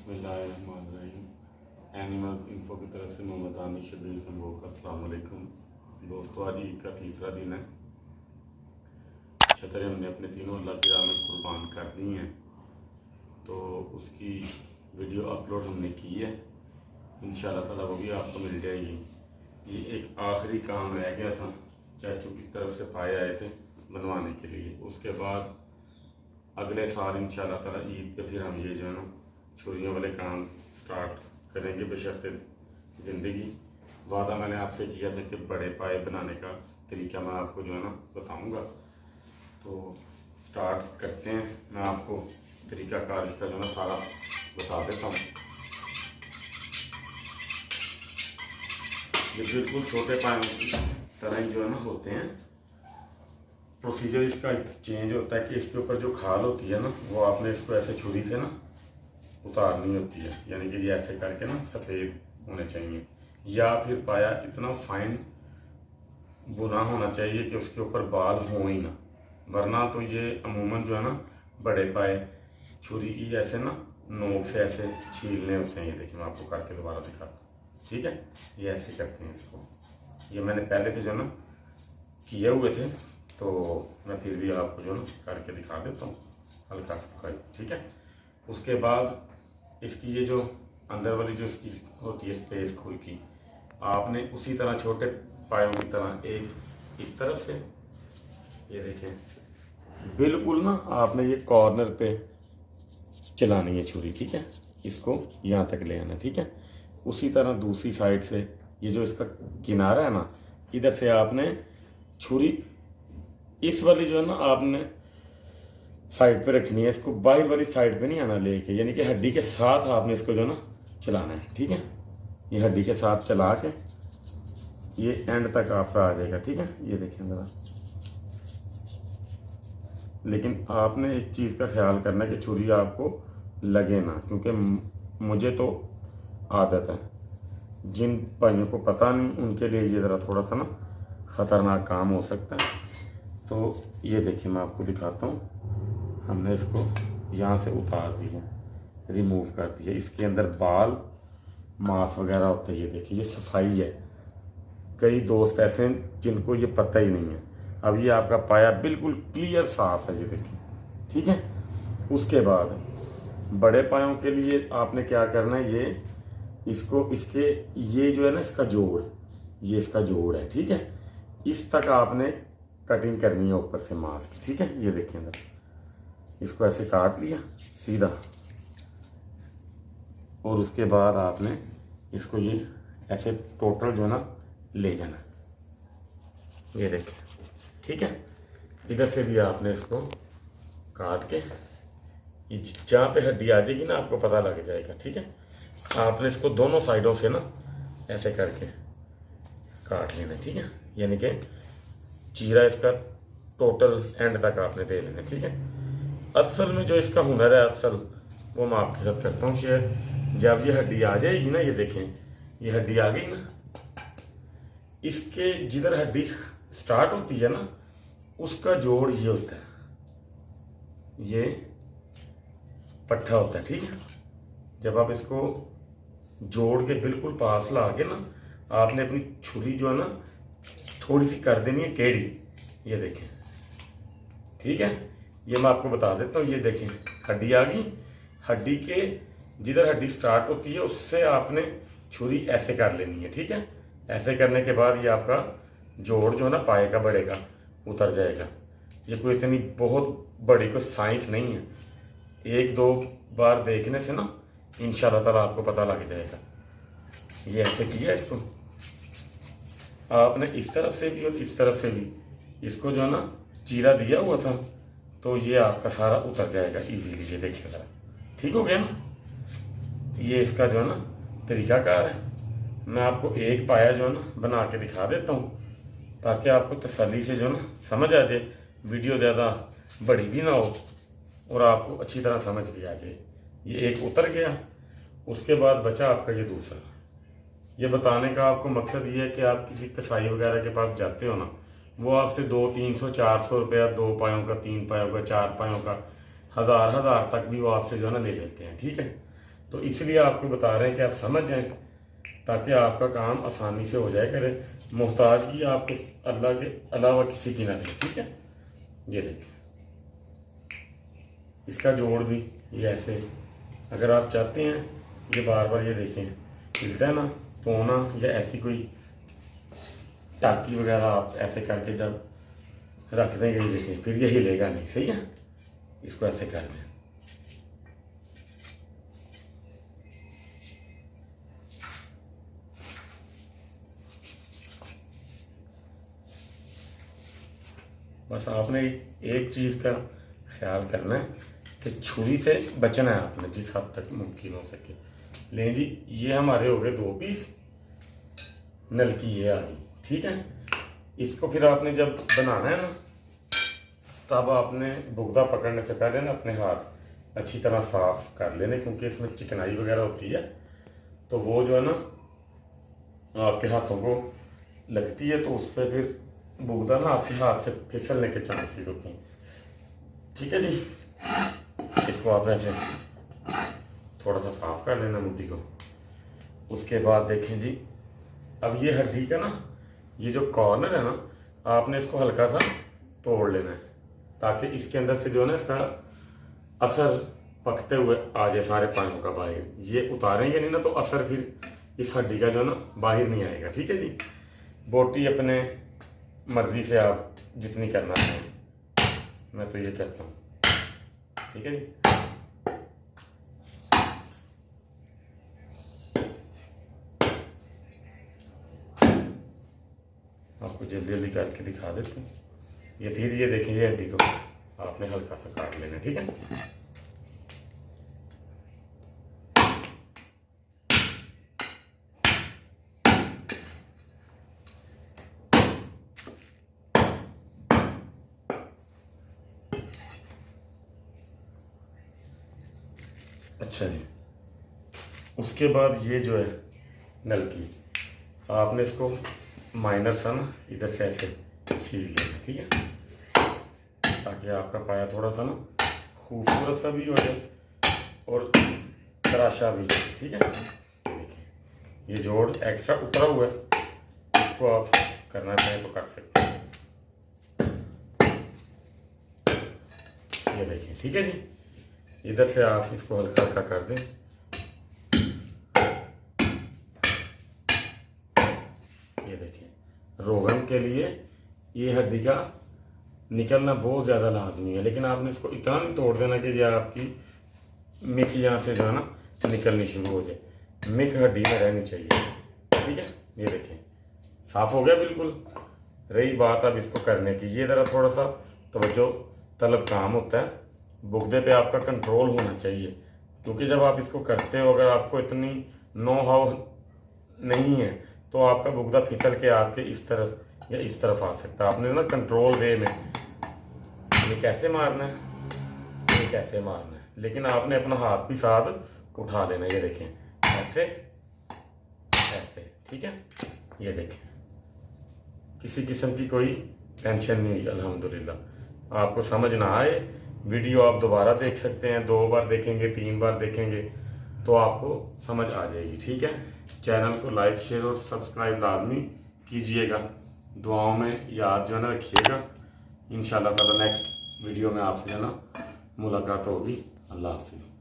बिस्मिल्लाहिर्रहमानिर्रहीम। Animal info की तरफ से मोहम्मद आमिर शबीर खंगो का अस्सलाम वालेकुम। दोस्तों, आज ईद का तीसरा दिन है। छतरें हमने अपने तीनों अल्लाह की राह में कुर्बान कर दी हैं, तो उसकी वीडियो अपलोड हमने की है। इंशाअल्लाह ताला वो भी आपको मिल जाएगी। ये एक आखिरी काम रह गया था, चाचू की तरफ से पाए आए थे बनवाने के लिए। उसके बाद अगले साल इंशाअल्लाह ताला ईद पे फिर हम ये जो है ना छुरियों वाले काम स्टार्ट करेंगे बशर्ते ज़िंदगी। वादा मैंने आपसे किया था कि बड़े पाए बनाने का तरीका मैं आपको जो है ना बताऊंगा, तो स्टार्ट करते हैं। मैं आपको तरीकाकार इसका जो है ना सारा बता देता हूँ। ये बिल्कुल छोटे पायों की तरह ही जो है ना होते हैं। प्रोसीजर इसका चेंज होता है कि इसके ऊपर जो खाल होती है ना, वो आपने इसको ऐसे छुरी से ना उतारनी होती है, यानी कि ये ऐसे करके ना सफ़ेद होने चाहिए, या फिर पाया इतना फाइन बुना होना चाहिए कि उसके ऊपर बाल हो ही ना, वरना तो ये अमूमन जो है ना बड़े पाए छुरी की ऐसे ना नोक से ऐसे छीलने होते हैं। ये देखिए, मैं आपको करके दोबारा दिखाता हूँ। ठीक है, ये ऐसे करते हैं इसको। ये मैंने पहले से जो ना किए हुए थे, तो मैं फिर भी आपको जो ना करके दिखा देता हूँ हल्का हल्का। ठीक है, उसके बाद इसकी ये जो अंदर वाली जो इसकी होती है स्पेस खुल की, आपने उसी तरह छोटे पायों की तरह एक इस तरफ से, ये देखें, बिल्कुल ना आपने ये कॉर्नर पे चलानी है छुरी। ठीक है, इसको यहाँ तक ले आना। ठीक है, उसी तरह दूसरी साइड से ये जो इसका किनारा है ना, इधर से आपने छुरी इस वाली जो है ना आपने साइड पे रखनी है, इसको बाहर वाली साइड पे नहीं आना लेके, यानी कि हड्डी के साथ आपने इसको जो ना चलाना है। ठीक है, ये हड्डी के साथ चला के ये एंड तक आपका आ जाएगा। ठीक है, ये देखें ज़रा। लेकिन आपने एक चीज़ का ख्याल करना है कि छुरी आपको लगे ना, क्योंकि मुझे तो आदत है, जिन भाइयों को पता नहीं उनके लिए ये ज़रा थोड़ा सा ना ख़तरनाक काम हो सकता है। तो ये देखिए, मैं आपको दिखाता हूँ। हमने इसको यहाँ से उतार दिया, रिमूव कर दिया। इसके अंदर बाल मांस वगैरह होते हैं। ये देखिए, ये सफाई है। कई दोस्त ऐसे हैं जिनको ये पता ही नहीं है। अब ये आपका पाया बिल्कुल क्लियर साफ है, ये देखिए। ठीक है, उसके बाद बड़े पायों के लिए आपने क्या करना है, ये इसको इसके ये जो है ना इसका जोड़, ये इसका जोड़ है। ठीक है, इस तक आपने कटिंग करनी है ऊपर से मांस की। ठीक है, ये देखिए अंदर, इसको ऐसे काट लिया सीधा, और उसके बाद आपने इसको ये ऐसे टोटल जो है ना ले जाना। ये देखिए, ठीक है, इधर से भी आपने इसको काट के जहाँ पे हड्डी आ जाएगी ना आपको पता लग जाएगा। ठीक है, आपने इसको दोनों साइडों से ना ऐसे करके काट लेना। ठीक है, यानी कि चीरा इसका टोटल एंड तक आपने दे लेना। ठीक है, असल में जो इसका हुनर है असल, वो मैं आपके साथ करता हूँ शेयर। जब ये हड्डी आ जाएगी ना, ये देखें, ये हड्डी आ गई ना, इसके जिधर हड्डी स्टार्ट होती है ना, उसका जोड़ ये होता है, ये पट्टा होता है। ठीक है, जब आप इसको जोड़ के बिल्कुल पास ला के ना, आपने अपनी छुरी जो है ना थोड़ी सी कर देनी है टेढ़ी। ये देखें, ठीक है, ये मैं आपको बता देता हूँ। ये देखें, हड्डी आ गई। हड्डी के जिधर हड्डी स्टार्ट होती है उससे आपने छुरी ऐसे कर लेनी है। ठीक है, ऐसे करने के बाद ये आपका जोड़ जो है ना पाए का बढ़ेगा, उतर जाएगा। ये कोई इतनी बहुत बड़ी कोई साइंस नहीं है, एक दो बार देखने से ना इंशाल्लाह ताला आपको पता लग जाएगा। ये ऐसे किया, इसको आपने इस तरफ से भी और इस तरफ से भी इसको जो है ना चीरा दिया हुआ था, तो ये आपका सारा उतर जाएगा इजीली। ये देखिए ज़रा, ठीक हो गया ना। ये इसका जो है ना तरीकाकार है। मैं आपको एक पाया जो है ना बना के दिखा देता हूँ, ताकि आपको तसल्ली से जो है ना समझ आ जाए, वीडियो ज़्यादा बड़ी भी ना हो और आपको अच्छी तरह समझ भी आ जाए। ये एक उतर गया, उसके बाद बचा आपका ये दूसरा। ये बताने का आपको मकसद ये है कि आप किसी कसाई वगैरह के पास जाते हो ना, वो आपसे 200-300-400 रुपया 2 पायों का, 3 पायों का, 4 पायों का, हज़ार तक भी वो आपसे जो है ना ले लेते हैं। ठीक है, तो इसलिए आपको बता रहे हैं कि आप समझ जाएं, ताकि आपका काम आसानी से हो जाए। करें मोहताज की आपको अल्लाह के अलावा किसी की ना रहे। ठीक है, ये देखें इसका जोड़ भी ये ऐसे, अगर आप चाहते हैं ये बार बार ये देखें हिलता है ना पोना, या ऐसी कोई टाकी वगैरह आप ऐसे करके जब रख देंगे ये देखें, फिर ये हिलेगा नहीं। सही है, इसको ऐसे कर दें। बस आपने एक चीज़ का ख्याल करना है कि छुरी से बचना है आपने जिस हद तक मुमकिन हो सके। लें जी, ये हमारे हो गए 2 पीस नलकी ये आ गई। ठीक है, इसको फिर आपने जब बनाना है ना, तब आपने बुगदा पकड़ने से पहले ना अपने हाथ अच्छी तरह साफ कर लेने, क्योंकि इसमें चिकनाई वगैरह होती है, तो वो जो है ना आपके हाथों को लगती है, तो उस पर फिर बुगदा ना आपके हाथ से फिसलने के चांसेस होते हैं। ठीक है जी, इसको आपने ऐसे थोड़ा सा साफ कर लेना मुट्ठी को। उसके बाद देखें जी, अब ये हड्डी का ना ये जो कॉर्नर है ना, आपने इसको हल्का सा तोड़ लेना है, ताकि इसके अंदर से जो है ना इसका असर पकते हुए आ जाए सारे पानियों का बाहर। ये उतारेंगे नहीं ना तो असर फिर इस हड्डी का जो है ना बाहर नहीं आएगा। ठीक है जी, बोटी अपने मर्जी से आप जितनी करना चाहें, मैं तो ये कहता हूँ। ठीक है जी, आपको जल्दी जल्दी करके दिखा देते हैं। ये फिर ये देखें, ये हड्डी को आपने हल्का सा काट लेना। ठीक है, अच्छा जी। उसके बाद ये जो है नलकी, आपने इसको माइनर सा ना इधर से ऐसे छील लेना। ठीक है, ताकि आपका पाया थोड़ा सा ना खूबसूरत सा भी हो जाए और तराशा भी। ठीक है, देखिए ये जोड़ एक्स्ट्रा उतरा हुआ है, इसको आप करना चाहें तो कर सकते हैं। ये देखिए, ठीक है जी, इधर से आप इसको हल्का हल्का कर दें। ये देखिए, रोगन के लिए ये हड्डी का निकलना बहुत ज़्यादा लाजमी है, लेकिन आपने इसको इतना नहीं तोड़ देना कि ये आपकी मिक यहाँ से जो है ना निकलनी शुरू हो जाए। मिक हड्डी में रहनी चाहिए। ठीक है, ये देखिए साफ हो गया बिल्कुल। रही बात अब इसको करने की, ये ज़रा थोड़ा सा तवज्जो तलब काम होता है, बुगदे पे आपका कंट्रोल होना चाहिए, क्योंकि जब आप इसको करते हो अगर आपको इतनी नो हाउ नहीं है तो आपका बुगदा फिसल के आपके इस तरफ या इस तरफ आ सकता है। आपने ना कंट्रोल वे में ये कैसे मारना है, ये कैसे मारना है, लेकिन आपने अपना हाथ भी साथ उठा लेना। ये देखें ऐसे ऐसे। ठीक है, ये देखें किसी किस्म की कोई टेंशन नहीं हुई अल्हम्दुलिल्लाह। आपको समझ ना आए, वीडियो आप दोबारा देख सकते हैं, 2 बार देखेंगे 3 बार देखेंगे तो आपको समझ आ जाएगी। ठीक है, चैनल को लाइक शेयर और सब्सक्राइब लाजमी कीजिएगा। दुआओं में याद जो है ना रखिएगा। इंशाल्लाह ताला नेक्स्ट वीडियो में आपसे जो है ना मुलाकात होगी। अल्लाह हाफिज़।